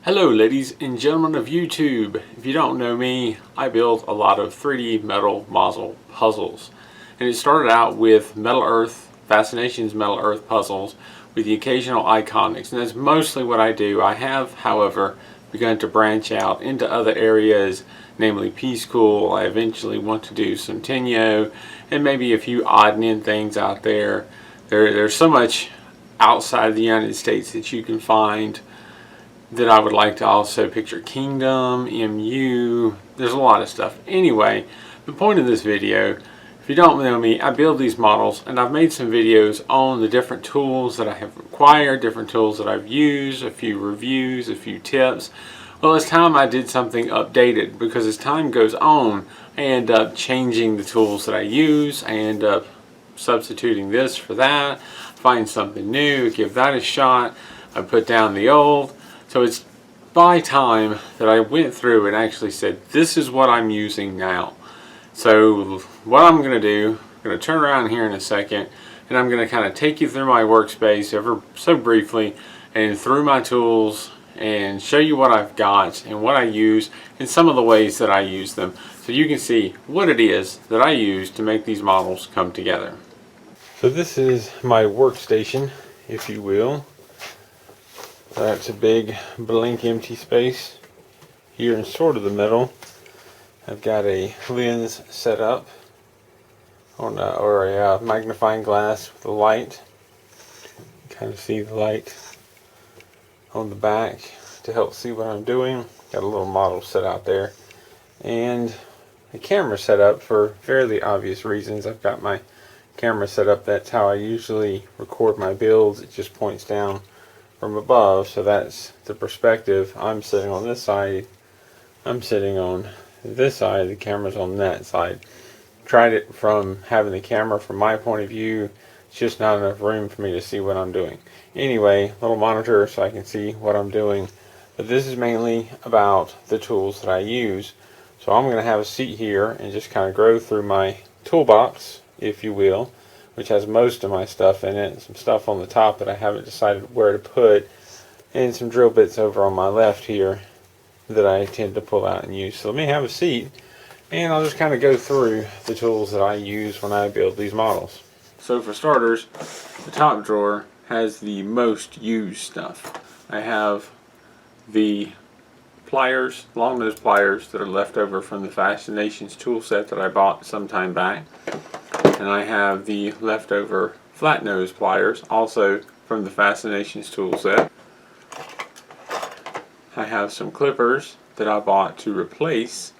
Hello ladies and gentlemen of YouTube. If you don't know me, I build a lot of 3D metal model puzzles. And it started out with Metal Earth, Fascinations Metal Earth puzzles with the occasional Iconics. And that's mostly what I do. I have, however, begun to branch out into other areas, namely P-School. I eventually want to do some Tenyo and maybe a few odd and end things out there. There's so much outside of the United States that you can find that I would like to also picture. Kingdom, MU, there's a lot of stuff. Anyway, the point of this video, if you don't know me, I build these models and I've made some videos on the different tools that I have acquired, different tools that I've used, a few reviews, a few tips. Well, it's time I did something updated, because as time goes on, I end up changing the tools that I use. I end up substituting this for that, find something new, give that a shot. I put down the old. So it's by time that I went through and actually said, this is what I'm using now. So what I'm going to do, I'm going to turn around here in a second, and I'm going to kind of take you through my workspace ever so briefly and through my tools and show you what I've got and what I use and some of the ways that I use them, so you can see what it is that I use to make these models come together. So this is my workstation, if you will. That's a big blank empty space here in sort of the middle. I've got a lens set up on a magnifying glass with a light. Kind of see the light on the back to help see what I'm doing. Got a little model set out there, and a camera set up for fairly obvious reasons. I've got my camera set up. That's how I usually record my builds. It just points down from above, so that's the perspective. I'm sitting on this side, I'm sitting on this side, the camera's on that side. Tried it from having the camera from my point of view. It's just not enough room for me to see what I'm doing. Anyway, little monitor so I can see what I'm doing. But this is mainly about the tools that I use. So I'm going to have a seat here and just kind of go through my toolbox, if you will, which has most of my stuff in it. Some stuff on the top that I haven't decided where to put, and some drill bits over on my left here that I tend to pull out and use. So let me have a seat, and I'll just kind of go through the tools that I use when I build these models. So for starters, the top drawer has the most used stuff. I have the pliers, long nose pliers that are left over from the Fascinations tool set that I bought some time back. And I have the leftover flat nose pliers, also from the Fascinations tool set. I have some clippers that I bought to replace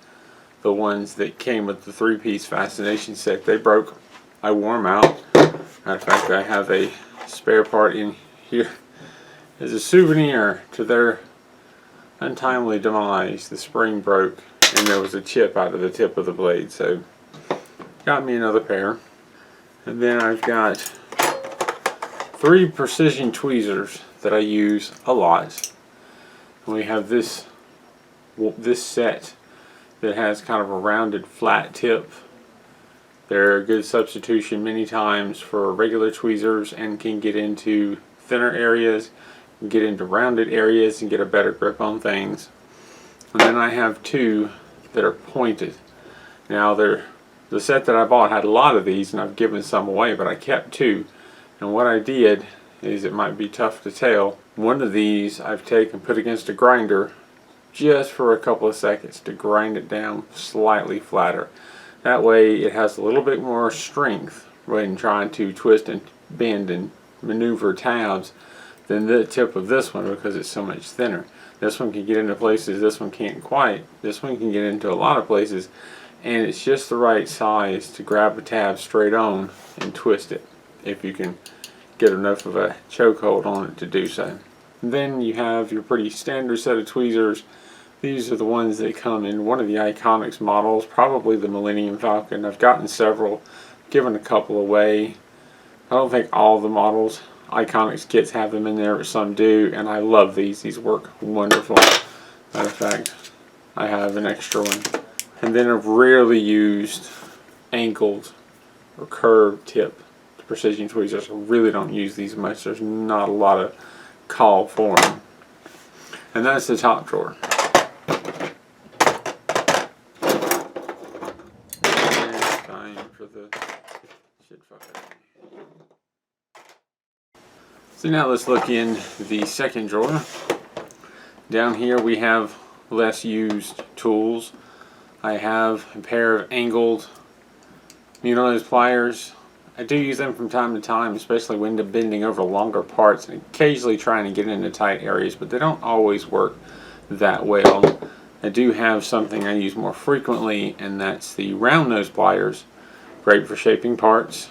the ones that came with the 3-piece Fascinations set. They broke. I wore them out. Matter of fact, I have a spare part in here as a souvenir to their untimely demise. The spring broke and there was a chip out of the tip of the blade, so got me another pair. And then I've got 3 precision tweezers that I use a lot. And we have this set that has kind of a rounded flat tip. They're a good substitution many times for regular tweezers and can get into thinner areas, get into rounded areas and get a better grip on things. And then I have 2 that are pointed. Now the set that I bought had a lot of these, and I've given some away, but I kept 2. And what I did is, it might be tough to tell, one of these I've taken, put against a grinder just for a couple of seconds to grind it down slightly flatter. That way it has a little bit more strength when trying to twist and bend and maneuver tabs than the tip of this one, because it's so much thinner. This one can get into places this one can't quite. This one can get into a lot of places, and it's just the right size to grab a tab straight on and twist it, if you can get enough of a chokehold on it to do so. And then you have your pretty standard set of tweezers. These are the ones that come in one of the Iconics models, probably the Millennium Falcon. I've gotten several, given a couple away. I don't think all the models, Iconics kits, have them in there, but some do, and I love these. These work wonderful. Matter of fact, I have an extra one. And then I've rarely used angled or curved tip precision tweezers. I really don't use these much. There's not a lot of call for them. And that's the top drawer. It's time for the shit fucker. So now let's look in the second drawer. Down here we have less used tools. I have a pair of angled Munose pliers. I do use them from time to time, especially when bending over longer parts and occasionally trying to get into tight areas, but they don't always work that well. I do have something I use more frequently, and that's the round nose pliers. Great for shaping parts,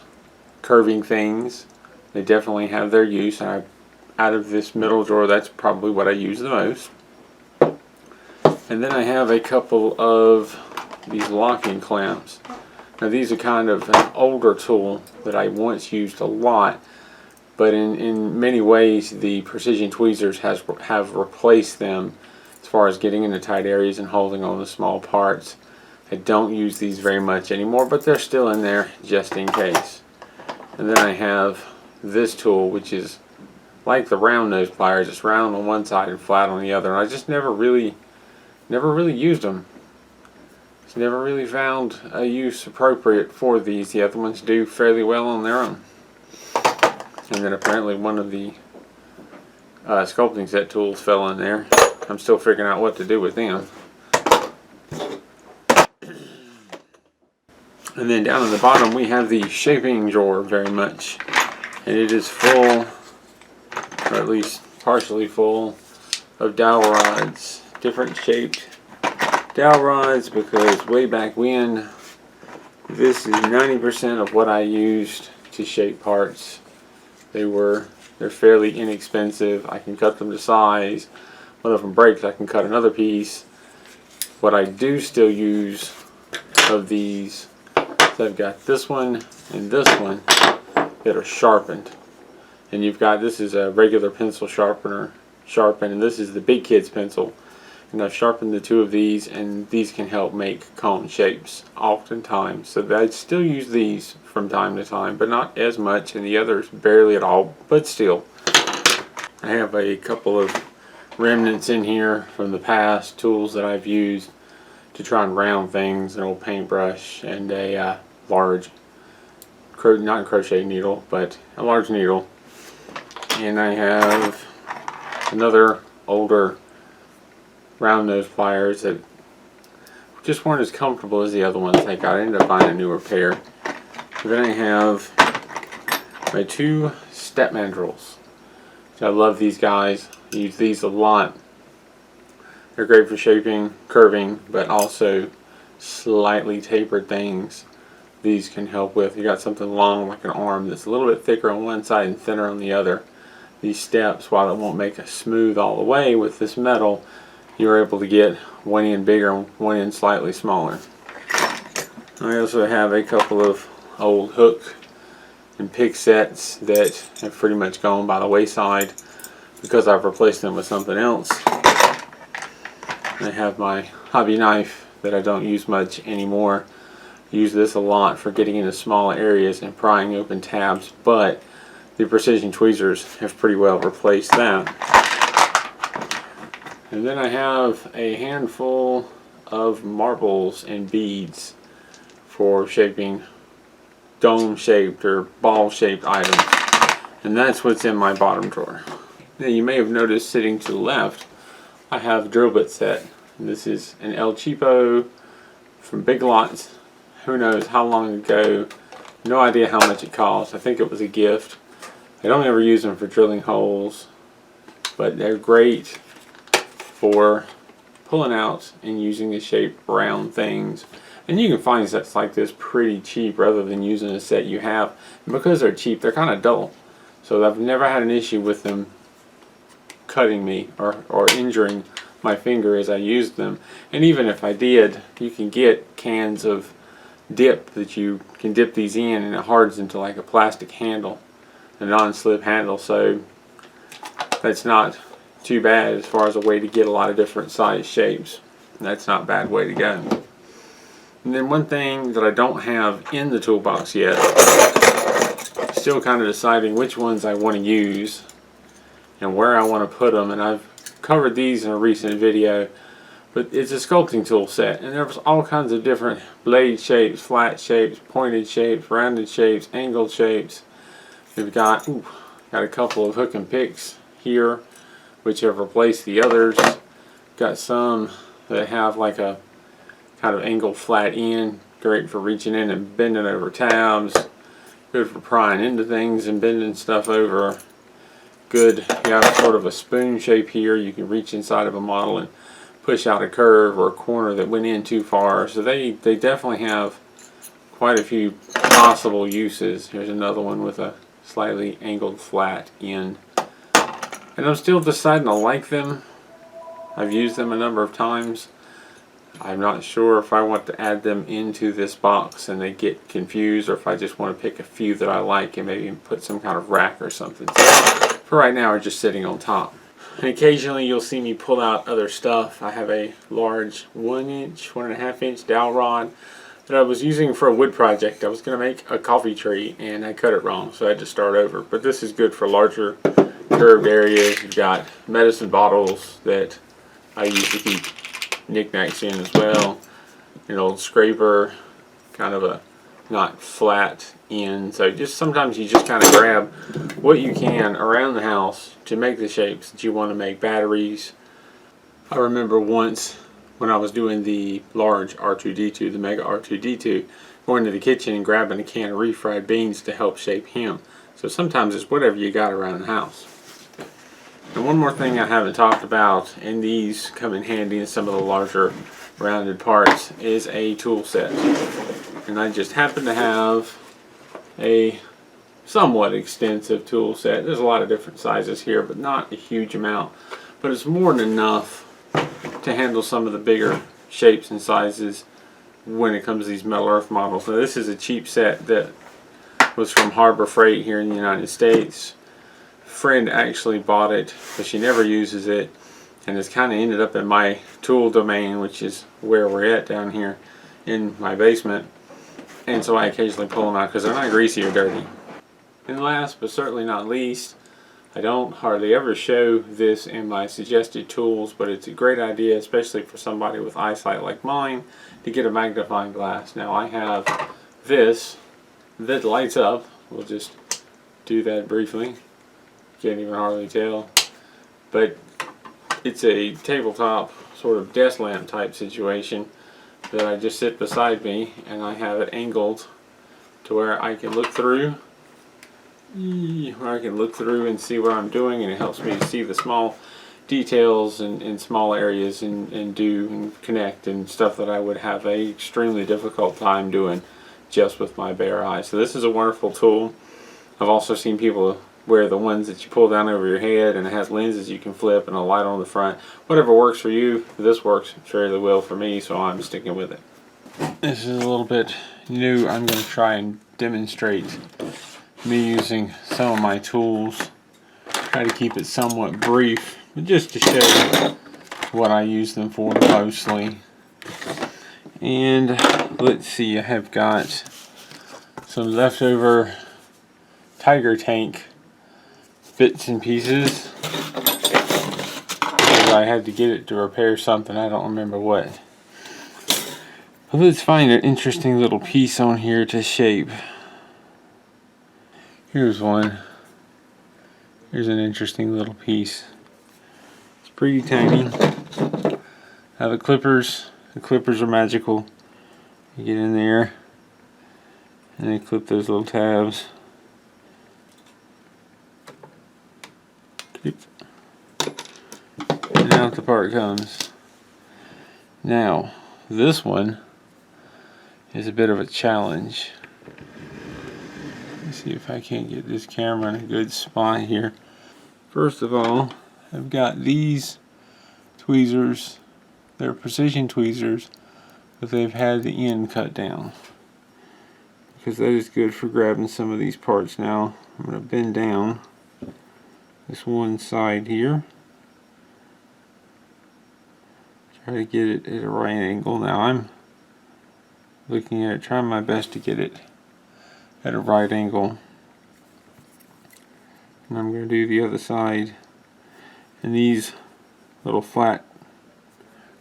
curving things. They definitely have their use. Out of this middle drawer, that's probably what I use the most. And then I have a couple of these locking clamps. Now these are kind of an older tool that I once used a lot, but in many ways the precision tweezers have replaced them as far as getting into tight areas and holding on to small parts. I don't use these very much anymore, but they're still in there just in case. And then I have this tool, which is like the round nose pliers, it's round on one side and flat on the other, and I just never really used them. Never really found a use appropriate for these. The other ones do fairly well on their own. And then apparently one of the sculpting set tools fell in there. I'm still figuring out what to do with them. And then down at the bottom we have the shaping drawer very much. And it is full, or at least partially full, of dowel rods, different shaped dowel rods, because way back when, this is 90% of what I used to shape parts. They're fairly inexpensive. I can cut them to size. One of them breaks, I can cut another piece. What I do still use of these, so I've got this one and this one that are sharpened. And you've got, this is a regular pencil sharpener, and this is the Big Kids pencil. And I've sharpened the two of these, and these can help make cone shapes oftentimes. So I still use these from time to time, but not as much, and the others barely at all, but still. I have a couple of remnants in here from the past, tools that I've used to try and round things, an old paintbrush and a large, not crochet needle, but a large needle. And I have another older round nose pliers that just weren't as comfortable as the other ones I got. I ended up buying a newer pair. Then I have my two step mandrels. I love these guys. I use these a lot. They're great for shaping, curving, but also slightly tapered things these can help with. You got something long like an arm that's a little bit thicker on one side and thinner on the other. These steps, while it won't make it smooth all the way with this metal, you're able to get one end bigger and one end slightly smaller. I also have a couple of old hook and pick sets that have pretty much gone by the wayside because I've replaced them with something else. I have my hobby knife that I don't use much anymore. I use this a lot for getting into small areas and prying open tabs, but the precision tweezers have pretty well replaced that. And then I have a handful of marbles and beads for shaping dome-shaped or ball-shaped items. And that's what's in my bottom drawer. Now you may have noticed sitting to the left, I have a drill bit set. This is an El Cheapo from Big Lots. Who knows how long ago. No idea how much it cost. I think it was a gift. I don't ever use them for drilling holes, but they're great for pulling out and using to shape round things. And you can find sets like this pretty cheap rather than using a set you have. And because they're cheap, they're kind of dull. So I've never had an issue with them cutting me or injuring my finger as I used them. And even if I did, you can get cans of dip that you can dip these in, and it hardens into like a plastic handle, a non-slip handle. So that's not too bad as far as a way to get a lot of different size shapes. That's not a bad way to go. And then one thing that I don't have in the toolbox yet, still kind of deciding which ones I want to use and where I want to put them, and I've covered these in a recent video, but it's a sculpting tool set, and there's all kinds of different blade shapes, flat shapes, pointed shapes, rounded shapes, angled shapes. We've got a couple of hook and picks here, which have replaced the others. Got some that have like a kind of angled flat end, great for reaching in and bending over tabs, good for prying into things and bending stuff over. Good, you have sort of a spoon shape here. You can reach inside of a model and push out a curve or a corner that went in too far. So they definitely have quite a few possible uses. Here's another one with a slightly angled flat end. And I'm still deciding to like them. I've used them a number of times. I'm not sure if I want to add them into this box and they get confused, or if I just want to pick a few that I like and maybe put some kind of rack or something. So for right now, we're just sitting on top. And occasionally you'll see me pull out other stuff. I have a large 1.5 inch dowel rod that I was using for a wood project. I was going to make a coffee tree and I cut it wrong, so I had to start over. But this is good for larger curved areas. You've got medicine bottles that I use to keep knickknacks in as well. An old scraper, kind of a not flat end. So just sometimes you just kind of grab what you can around the house to make the shapes that you want to make. Batteries. I remember once when I was doing the large R2-D2, the Mega R2-D2, going to the kitchen and grabbing a can of refried beans to help shape him. So sometimes it's whatever you got around the house. And one more thing I haven't talked about, and these come in handy in some of the larger rounded parts, is a tool set. And I just happen to have a somewhat extensive tool set. There's a lot of different sizes here, but not a huge amount. But it's more than enough to handle some of the bigger shapes and sizes when it comes to these Metal Earth models. Now this is a cheap set that was from Harbor Freight here in the United States. Friend actually bought it, but she never uses it, and it's kind of ended up in my tool domain, which is where we're at down here in my basement. And so I occasionally pull them out because they're not greasy or dirty. And last but certainly not least, I don't hardly ever show this in my suggested tools, but it's a great idea, especially for somebody with eyesight like mine, to get a magnifying glass. Now I have this that lights up. We'll just do that briefly. Can't even hardly tell, but it's a tabletop sort of desk lamp type situation that I just sit beside me, and I have it angled to where I can look through and see what I'm doing, and it helps me to see the small details in small areas and do and connect and stuff that I would have a extremely difficult time doing just with my bare eyes. So this is a wonderful tool. I've also seen people wear the ones that you pull down over your head, and it has lenses you can flip and a light on the front. Whatever works for you. This works fairly well for me, so I'm sticking with it. This is a little bit new. I'm going to try and demonstrate me using some of my tools. Try to keep it somewhat brief, but just to show what I use them for mostly. And let's see, I have got some leftover Tiger Tank bits and pieces. I had to get it to repair something, I don't remember what. But let's find an interesting little piece on here to shape. Here's one. Here's an interesting little piece. It's pretty tiny. Now the clippers are magical. You get in there and they clip those little tabs. And out the part comes. Now, this one is a bit of a challenge. Let's see if I can't get this camera in a good spot here. First of all, I've got these tweezers. They're precision tweezers, but they've had the end cut down, because that is good for grabbing some of these parts. Now, I'm going to bend down this one side here. Try to get it at a right angle. Now I'm looking at it, trying my best to get it at a right angle. And I'm going to do the other side. And these little flat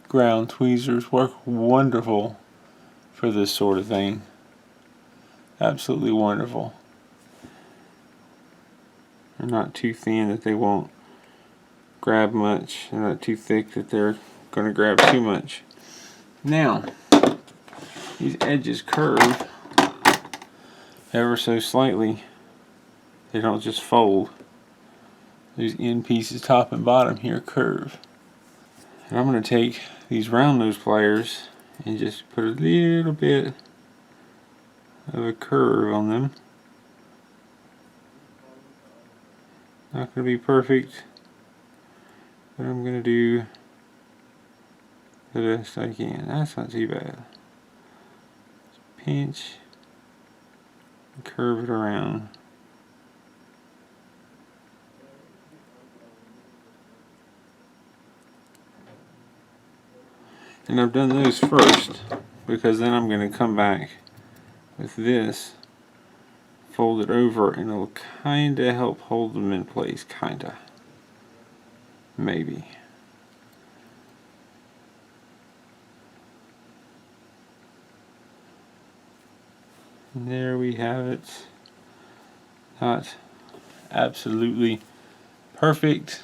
ground tweezers work wonderful for this sort of thing. Absolutely wonderful. They're not too thin that they won't grab much. They're not too thick that they're going to grab too much. Now, these edges curve ever so slightly. They don't just fold. These end pieces, top and bottom here, curve. And I'm going to take these round nose pliers and just put a little bit of a curve on them. Not going to be perfect, but I'm going to do the best I can. That's not too bad. Just pinch and curve it around. And I've done those first because then I'm going to come back with this, fold it over, and it'll kind of help hold them in place, kind of. Maybe. And there we have it. Not absolutely perfect,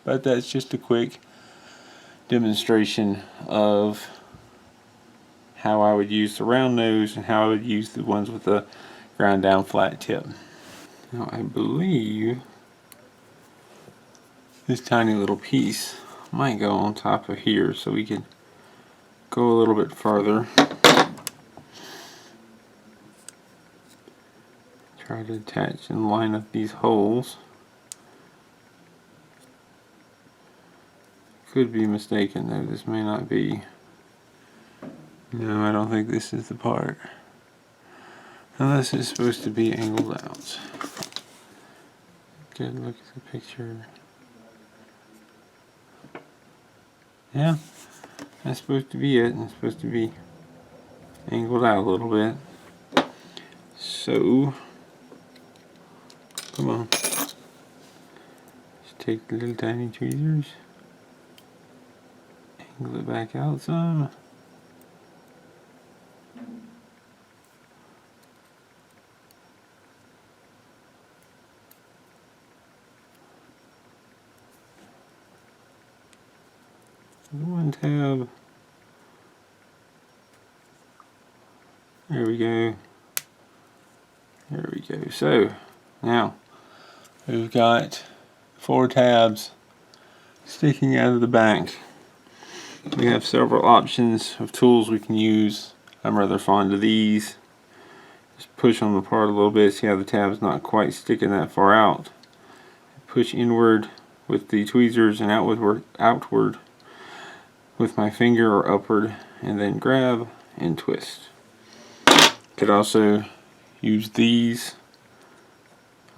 but that's just a quick demonstration of how I would use the round nose and how I would use the ones with the ground down flat tip. Now I believe this tiny little piece might go on top of here, so we can go a little bit farther. Try to attach and line up these holes. Could be mistaken though, this may not be. No, I don't think this is the part. Unless it's supposed to be angled out. Good look at the picture. Yeah, that's supposed to be it. It's supposed to be angled out a little bit. So, come on. Just take the little tiny tweezers. Angle it back out some. One tab. There we go. There we go. So, now we've got 4 tabs sticking out of the back. We have several options of tools we can use. I'm rather fond of these. Just push them apart a little bit, see how the tab's not quite sticking that far out. Push inward with the tweezers and outward with my finger or upward, and then grab and twist. Could also use these,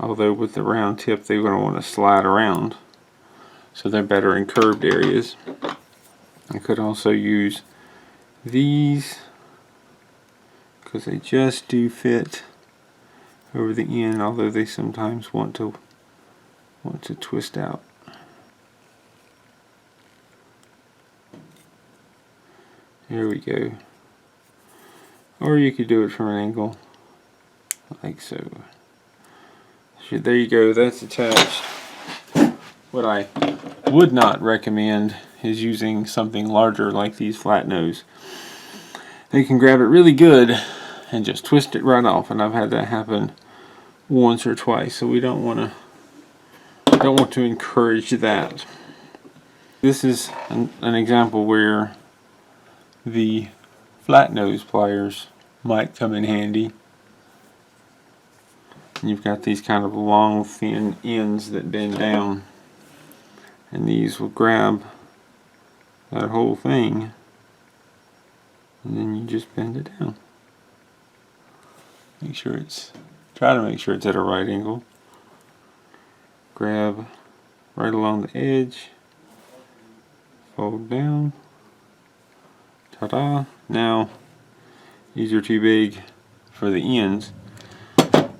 although with the round tip they're going to want to slide around, so they're better in curved areas. I could also use these because they just do fit over the end, although they sometimes want to twist out. There we go. Or you could do it from an angle like so. So there you go, that's attached. What I would not recommend is using something larger like these flat nose. They can grab it really good and just twist it right off, and I've had that happen once or twice, so we don't want to encourage that. This is an example where the flat nose pliers might come in handy. And you've got these kind of long thin ends that bend down, and these will grab that whole thing, and then you just bend it down. Try to make sure it's at a right angle. Grab right along the edge, fold down. Ta-da! Now, these are too big for the ends,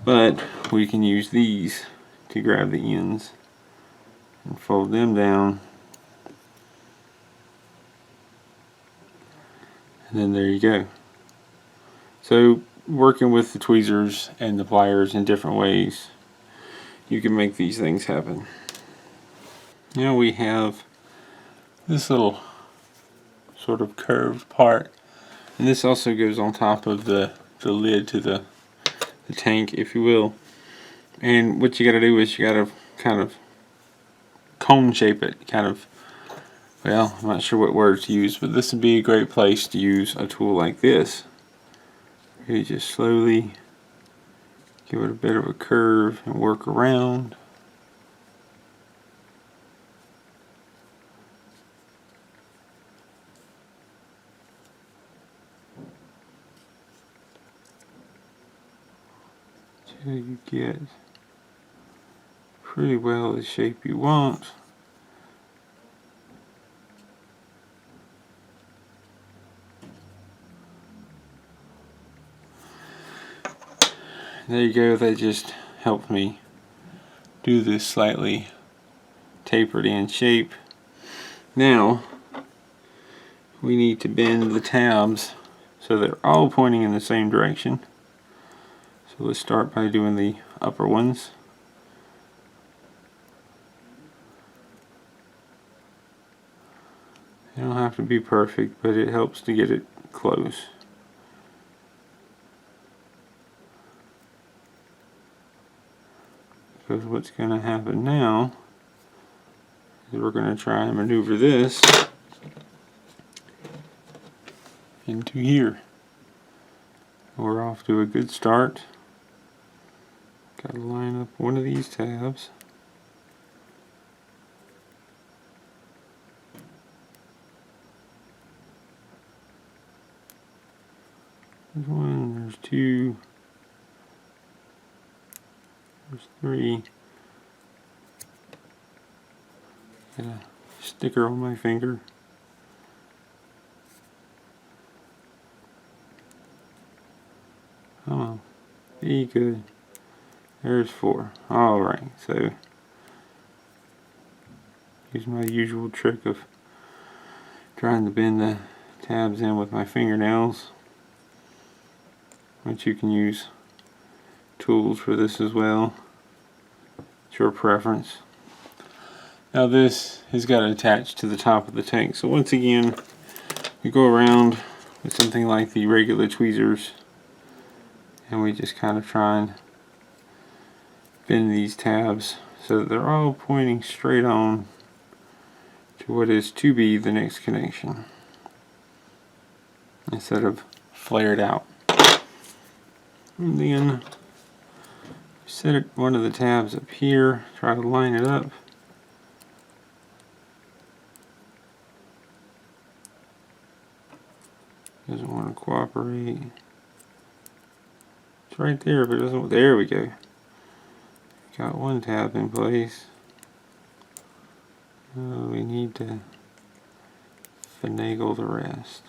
but we can use these to grab the ends and fold them down And then there you go. So working with the tweezers and the pliers in different ways, you can make these things happen. Now we have this little sort of curved part, and this also goes on top of the lid to the tank, if you will. And what you got to do is you got to kind of cone shape it, kind of, well, I'm not sure what word to use, but this would be a great place to use a tool like this. You just slowly give it a bit of a curve and work around. Till you get pretty well the shape you want. There you go, that just helped me do this slightly tapered in shape. Now we need to bend the tabs so they're all pointing in the same direction. So let's start by doing the upper ones. They don't have to be perfect, but it helps to get it close. Because what's going to happen now is we're going to try and maneuver this into here. We're off to a good start. Got to line up one of these tabs. There's one, there's two, there's three. Got a sticker on my finger. Oh, be good. There's four. Alright, so use my usual trick of trying to bend the tabs in with my fingernails. But you can use tools for this as well. It's your preference. Now this has got attached to the top of the tank. So once again, we go around with something like the regular tweezers and we just kind of try and bend these tabs so that they're all pointing straight on to what is to be the next connection instead of flared out. And then set one of the tabs up here, try to line it up. Doesn't want to cooperate. It's right there, but it doesn't. There we go. Got one tab in place. We need to finagle the rest.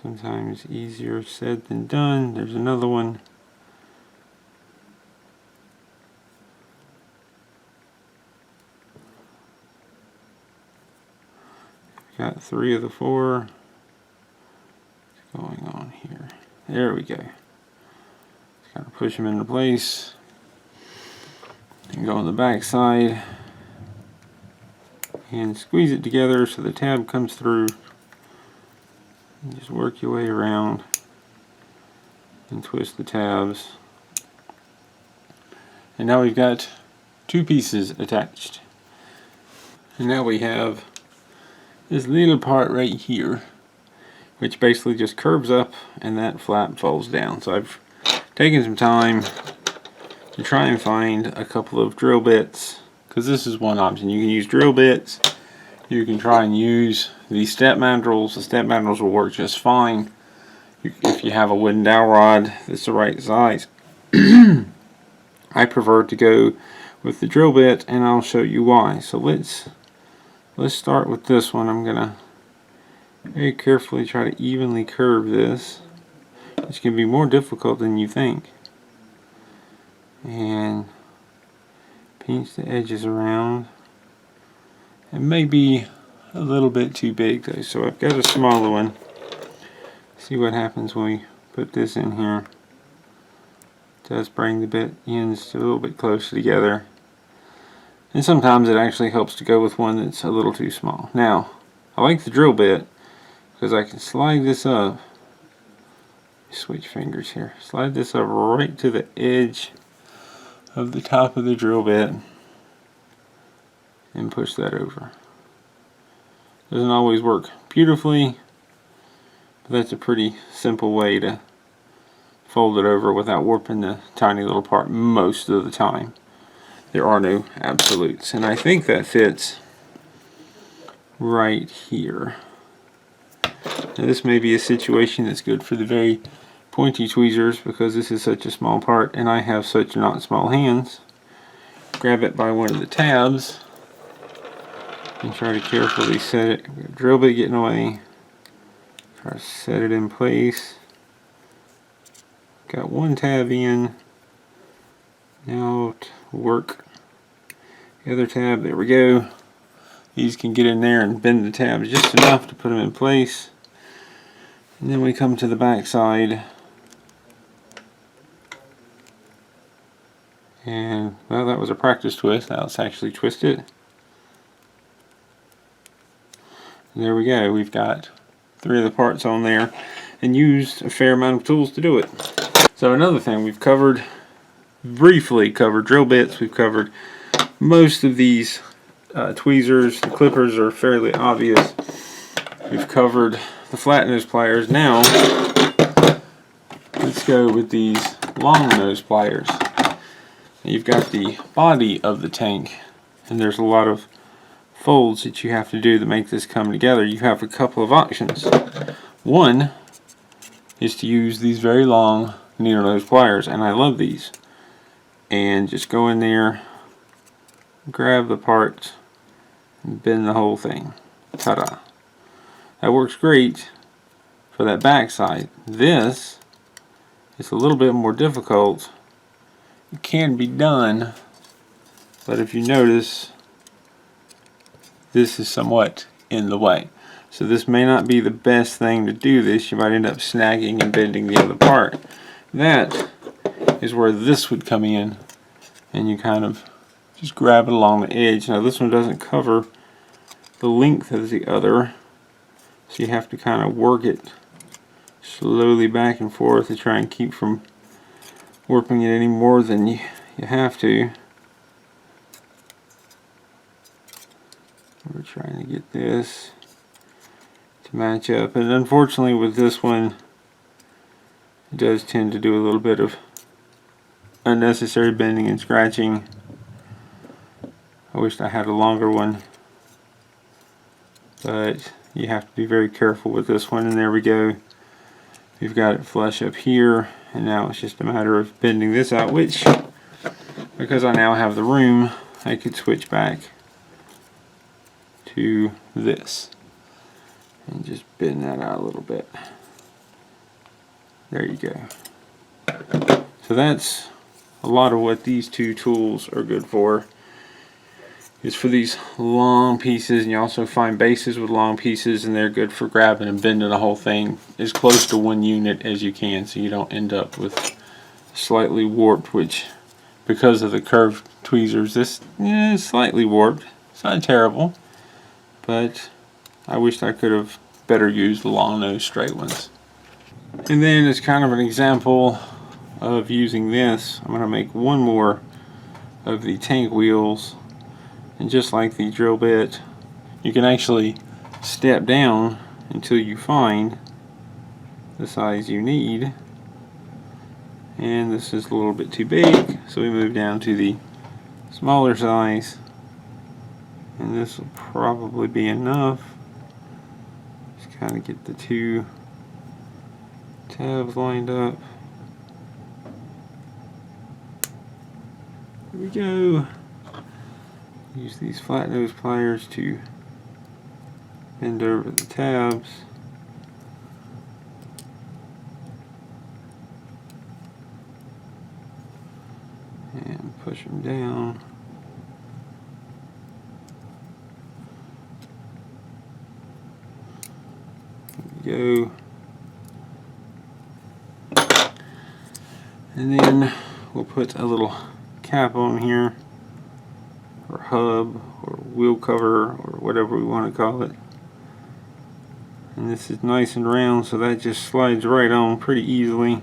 Sometimes easier said than done. There's another one. Got three of the four. What's going on here? There we go. Just gotta push them into place. And go on the back side. And squeeze it together so the tab comes through. And just work your way around and twist the tabs. And now we've got two pieces attached. And now we have this little part right here, which basically just curves up and that flap falls down. So I've taken some time to try and find a couple of drill bits, because this is one option. You can use drill bits. You can try and use these step mandrels. The step mandrels will work just fine if you have a wooden dowel rod that's the right size. I prefer to go with the drill bit, and I'll show you why. So let's start with this one. I'm gonna very carefully try to evenly curve this. It's gonna be more difficult than you think. And pinch the edges around. It may be a little bit too big though, so I've got a smaller one See what happens when we put this in here. It does bring the bit ends a little bit closer together. And sometimes it actually helps to go with one that's a little too small. Now, I like the drill bit because I can slide this up. Switch fingers here. Slide this up right to the edge of the top of the drill bit and push that over. Doesn't always work beautifully, but that's a pretty simple way to fold it over without warping the tiny little part most of the time. There are no absolutes, and I think that fits right here. Now this may be a situation that's good for the very pointy tweezers because this is such a small part and I have such not small hands. Grab it by one of the tabs and try to carefully set it. Drill bit getting away. Try to set it in place. Got one tab in. Now to work the other tab. There we go. These can get in there and bend the tabs just enough to put them in place. And then we come to the back side. And well, that was a practice twist. Now let's actually twist it. And there we go. We've got 3 of the parts on there and used a fair amount of tools to do it. So another thing we've covered, briefly covered drill bits. We've covered most of these tweezers. The clippers are fairly obvious. We've covered the flat nose pliers. Now let's go with these long nose pliers. You've got the body of the tank, and there's a lot of folds that you have to do to make this come together. You have a couple of options. One is to use these very long needle nose pliers, and I love these. And just go in there, grab the part, and bend the whole thing. Ta-da! That works great for that back side. This is a little bit more difficult. It can be done, but if you notice, this is somewhat in the way. So this may not be the best thing to do this. You might end up snagging and bending the other part. That is where this would come in, and you kind of just grab it along the edge. Now this one doesn't cover the length of the other, so you have to kind of work it slowly back and forth to try and keep from warping it any more than you have to. We're trying to get this to match up, and unfortunately with this one it does tend to do a little bit of unnecessary bending and scratching. I wished I had a longer one, but you have to be very careful with this one. And there we go. We've got it flush up here, and now it's just a matter of bending this out, which, because I now have the room, I could switch back to this and just bend that out a little bit. There you go. So that's a lot of what these 2 tools are good for. Is for these long pieces, and you also find bases with long pieces, and they're good for grabbing and bending the whole thing as close to 1 unit as you can, so you don't end up with slightly warped, which because of the curved tweezers, this is slightly warped. It's not terrible, but I wish I could have better used the long nose straight ones. And then as kind of an example of using this, I'm going to make one more of the tank wheels. And just like the drill bit, you can actually step down until you find the size you need. And this is a little bit too big, so we move down to the smaller size. And this will probably be enough. Just kind of get the 2 tabs lined up. There we go. Use these flat nose pliers to bend over the tabs. And push them down. There we go. then we'll put a little cap on here, or hub, or wheel cover, or whatever we want to call it. And this is nice and round, so that just slides right on pretty easily.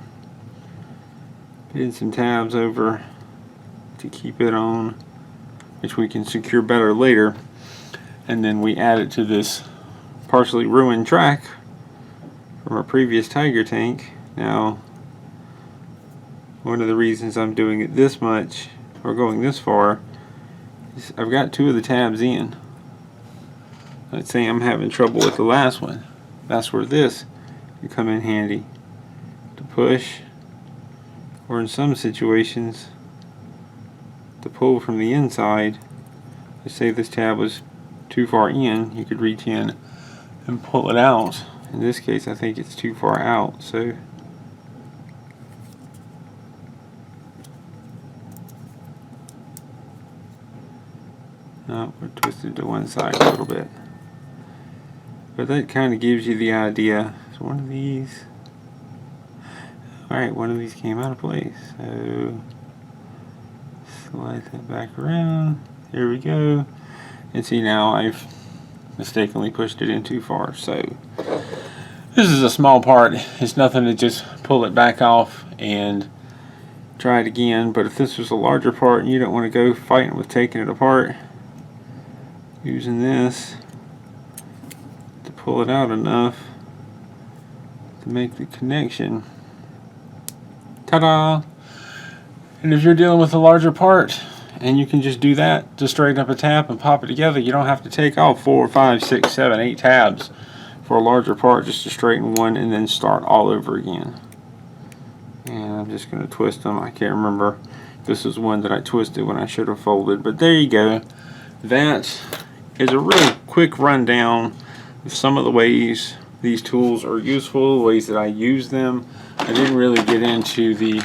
Put in some tabs over to keep it on, which we can secure better later. And then we add it to this partially ruined track from our previous Tiger tank. Now, one of the reasons I'm doing it this much, or going this far, is I've got 2 of the tabs in. Let's say I'm having trouble with the last one. That's where this can come in handy to push, or in some situations to pull from the inside. Let's say this tab was too far in, you could reach in and pull it out. In this case, I think it's too far out, so we're twisted to one side a little bit. But that kind of gives you the idea. So one of these, alright, one of these came out of place. So slide that back around. There we go. And see, now I've mistakenly pushed it in too far. So this is a small part. It's nothing to just pull it back off and try it again. But if this was a larger part and you don't want to go fighting with taking it apart, using this to pull it out enough to make the connection. Ta-da! And if you're dealing with a larger part and you can just do that to straighten up a tab and pop it together, you don't have to take off 4, 5, 6, 7, 8 tabs for a larger part just to straighten one and then start all over again. And I'm just going to twist them. I can't remember. This is one that I twisted when I should have folded, but there you go. That is a really quick rundown of some of the ways these tools are useful, the ways that I use them. I didn't really get into the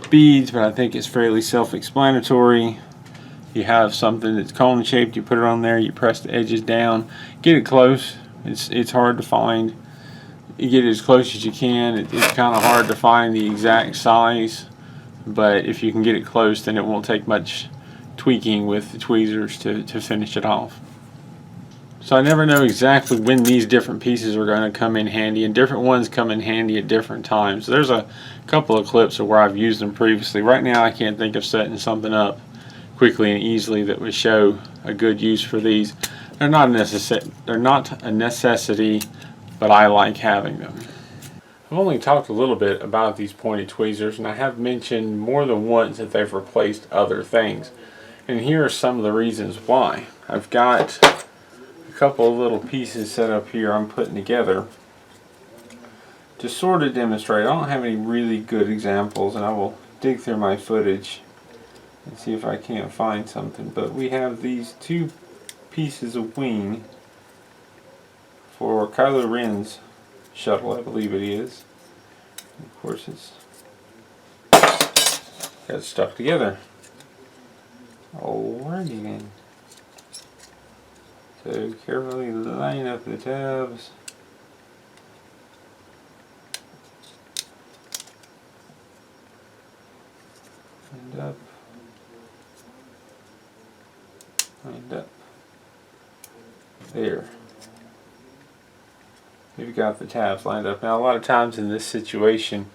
beads, but I think it's fairly self-explanatory. You have something that's cone shaped, you put it on there, you press the edges down, get it close. It's hard to find. You get it as close as you can. It's kind of hard to find the exact size, but if you can get it close, then it won't take much tweaking with the tweezers to finish it off. So I never know exactly when these different pieces are going to come in handy, and different ones come in handy at different times. So there's a couple of clips of where I've used them previously. Right now I can't think of setting something up quickly and easily that would show a good use for these. They're not a necessity, but I like having them. I've only talked a little bit about these pointed tweezers, and I have mentioned more than once that they've replaced other things. And here are some of the reasons why. I've got a couple of little pieces set up here I'm putting together to sort of demonstrate. I don't have any really good examples, and I will dig through my footage and see if I can't find something. But we have these 2 pieces of wing for Kylo Ren's shuttle, I believe it is. And of course it's got it stuck together. Alrighty then. So carefully line up the tabs. Lined up. Lined up. There. We've got the tabs lined up. Now a lot of times in this situation,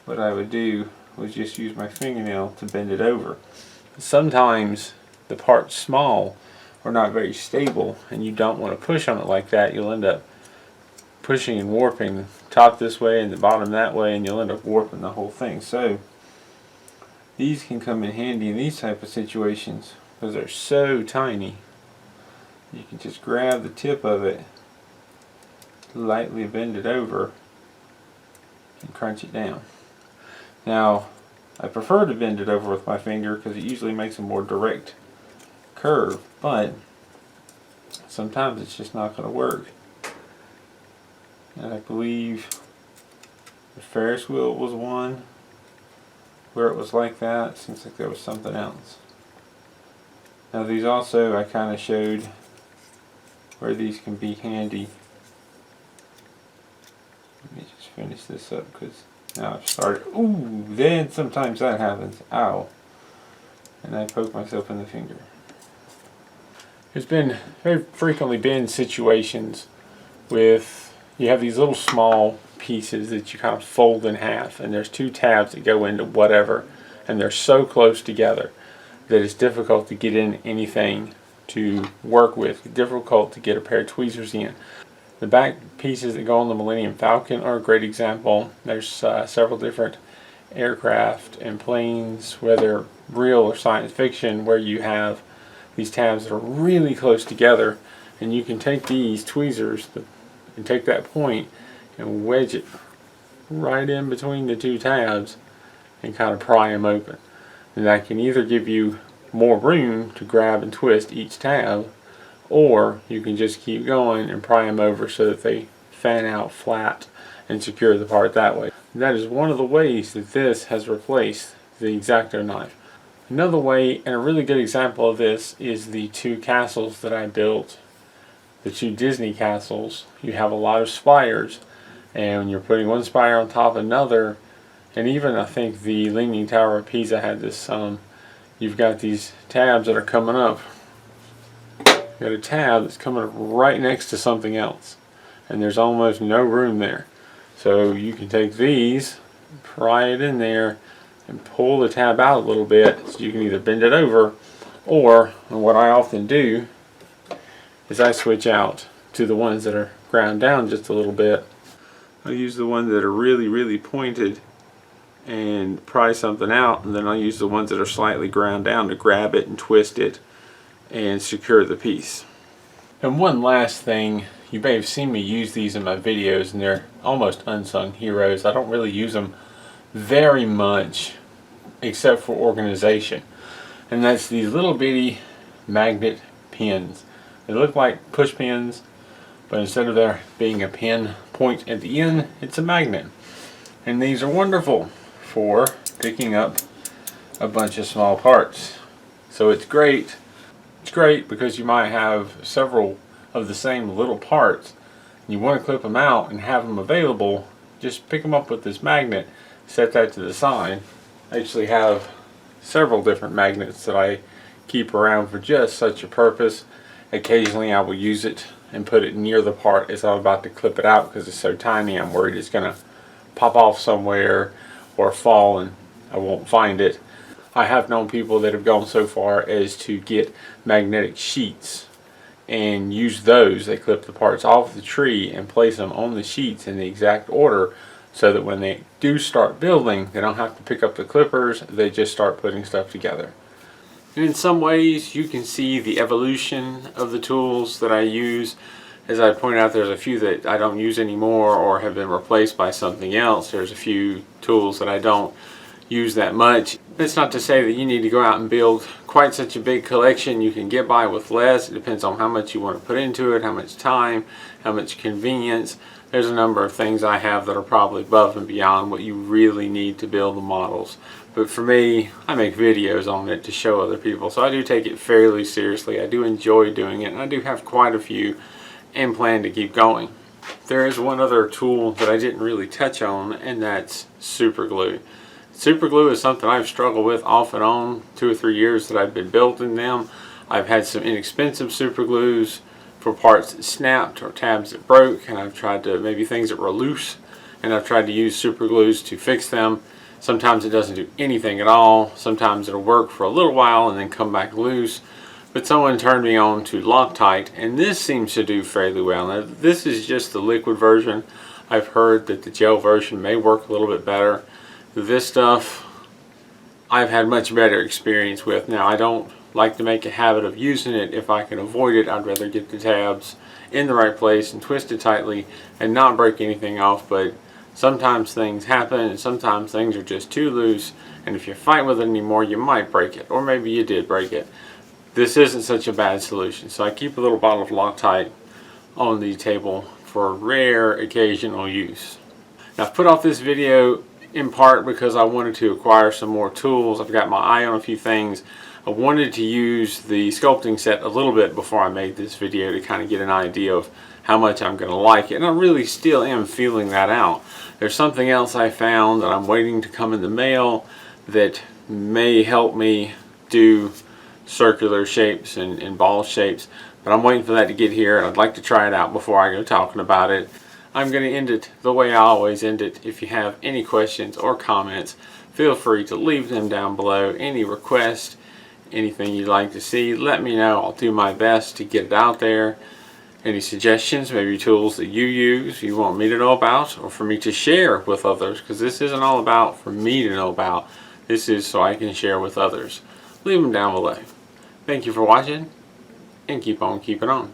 what I would do was just use my fingernail to bend it over. Sometimes the part's small or not very stable and you don't want to push on it like that. You'll end up pushing and warping the top this way and the bottom that way, and you'll end up warping the whole thing. So these can come in handy in these type of situations because they're so tiny. You can just grab the tip of it, lightly bend it over, and crunch it down. Now I prefer to bend it over with my finger because it usually makes a more direct curve, but sometimes it's just not going to work. And I believe the Ferris wheel was one where it was like that. Seems like there was something else. Now these also, I kind of showed where these can be handy. Let me just finish this up because Now I've started. Ooh, then sometimes that happens. Ow. And I poke myself in the finger. There's been very frequently been situations with you have these little small pieces that you kind of fold in half, and there's two tabs that go into whatever, and they're so close together that it's difficult to get in anything to work with. It's difficult to get a pair of tweezers in. The back pieces that go on the Millennium Falcon are a great example. There's several different aircraft and planes, whether real or science fiction, where you have these tabs that are really close together, and you can take these tweezers and take that point and wedge it right in between the two tabs and kind of pry them open. And that can either give you more room to grab and twist each tab, or you can just keep going and pry them over so that they fan out flat and secure the part that way. And that is one of the ways that this has replaced the X-Acto knife. Another way, and a really good example of this, is the two castles that I built, the two Disney castles. You have a lot of spires, and when you're putting one spire on top of another, and even I think the Leaning Tower of Pisa had this, you've got these tabs that are coming up. You've got a tab that's coming up right next to something else, and there's almost no room there. So you can take these, pry it in there, and pull the tab out a little bit, so you can either bend it over, or what I often do is I switch out to the ones that are ground down just a little bit. I use the ones that are really pointed and pry something out, and then I'll use the ones that are slightly ground down to grab it and twist it and secure the piece. And one last thing, you may have seen me use these in my videos, and they're almost unsung heroes. I don't really use them very much except for organization, and that's these little bitty magnet pins. They look like push pins, but instead of there being a pin point at the end, it's a magnet. And these are wonderful for picking up a bunch of small parts. So it's great. It's great because you might have several of the same little parts. You want to clip them out and have them available. Just pick them up with this magnet, set that to the side. I actually have several different magnets that I keep around for just such a purpose. Occasionally I will use it and put it near the part as I'm about to clip it out, because it's so tiny I'm worried it's going to pop off somewhere or fall and I won't find it. I have known people that have gone so far as to get magnetic sheets and use those. They clip the parts off the tree and place them on the sheets in the exact order, so that when they do start building, they don't have to pick up the clippers, they just start putting stuff together. And in some ways you can see the evolution of the tools that I use. As I pointed out, there's a few that I don't use anymore or have been replaced by something else. There's a few tools that I don't use that much. It's not to say that you need to go out and build quite such a big collection. You can get by with less. It depends on how much you want to put into it, how much time, how much convenience. There's a number of things I have that are probably above and beyond what you really need to build the models. But for me, I make videos on it to show other people, so I do take it fairly seriously. I do enjoy doing it, and I do have quite a few and plan to keep going. There is one other tool that I didn't really touch on, and that's super glue. Super glue is something I've struggled with off and on 2 or 3 years that I've been building them. I've had some inexpensive super glues for parts that snapped or tabs that broke, and I've tried to, maybe things that were loose, and I've tried to use super glues to fix them. Sometimes it doesn't do anything at all. Sometimes it'll work for a little while and then come back loose. But someone turned me on to Loctite, and this seems to do fairly well. Now, this is just the liquid version. I've heard that the gel version may work a little bit better. This stuff I've had much better experience with. Now, I don't like to make a habit of using it. If I can avoid it, I'd rather get the tabs in the right place and twist it tightly and not break anything off. But sometimes things happen, and sometimes things are just too loose, and if you fight with it anymore, you might break it, or maybe you did break it. This isn't such a bad solution, so I keep a little bottle of Loctite on the table for rare occasional use. Now, I've put off this video in part because I wanted to acquire some more tools. I've got my eye on a few things. I wanted to use the sculpting set a little bit before I made this video to kind of get an idea of how much I'm going to like it, and I really still am feeling that out. There's something else I found that I'm waiting to come in the mail that may help me do circular shapes and ball shapes, but I'm waiting for that to get here, and I'd like to try it out before I go talking about it. I'm going to end it the way I always end it. If you have any questions or comments, feel free to leave them down below. Any requests, anything you'd like to see, let me know. I'll do my best to get it out there. Any suggestions, maybe tools that you use, you want me to know about, or for me to share with others, because this isn't all about for me to know about. This is so I can share with others. Leave them down below. Thank you for watching, and keep on keeping on.